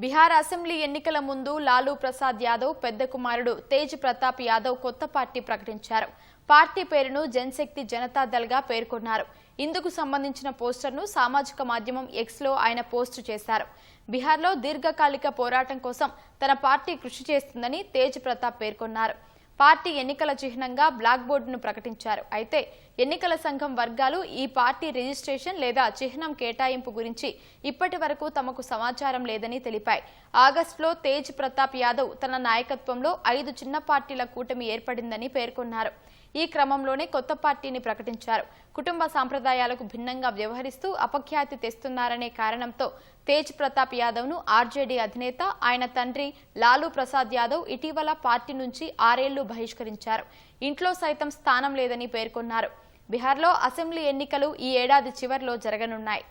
Bihar assembly ఎన్నికల ముందు లాలూ ప్రసాద్ యాదవ్ పెద్ద కుమారుడు తేజ్ ప్రతాప్ యాదవ్ కొత్త పార్టీ ప్రకటించారు. పార్టీ పేరును జనశక్తి జనతాదళ్ గా పేర్కొన్నారు. ఇందుకు సంబంధించిన పోస్టర్ను సామాజిక మాధ్యమం ఎక్స్ లో ఆయన పోస్టు చేశారు. బిహార్లో దీర్ఘకాలిక పోరాటం కోసం తన పార్టీ కృషి చేస్తుందని తేజ్ ప్రతాప్ పేర్కొన్నారు. పార్టీ ఎన్నికల చిహ్నంగా బ్లాక్ బోర్డును ప్రకటించారు. అయితే ఎన్నికల సంఘం వర్గాలు ఈ పార్టీ రిజిస్ట్రేషన్ లేదా చిహ్నం కేటాయింపు గురించి ఇప్పటి వరకు తమకు సమాచారం లేదని తెలిపాయి. ఆగస్టులో తేజ్ ప్రతాప్ యాదవ్ తన నాయకత్వంలో 5 చిన్న పార్టీల కూటమి ఏర్పడిందని పేర్కొన్నారు. ఈ క్రమంలోనే కొత్త పార్టీని ప్రకటించారు. కుటుంబ సాంప్రదాయాలకు భిన్నంగా వ్యవహరిస్తూ అపఖ్యాతి తెస్తున్నారనే కారణంతో తేజ్ ప్రతాప్ యాదవ్ ను ఆర్జేడీ అధినేత ఆయన తండ్రి లాలూ ప్రసాద్ యాదవ్ ఇటీవల పార్టీ నుంచి 6 ఏళ్లు బహిష్కరించారు. ఇంట్లో సైతం స్థానం లేదని పేర్కొన్నారు. బిహార్లో అసెంబ్లీ ఎన్నికలు ఈ ఏడాది చివర్లో జరగనున్నాయి.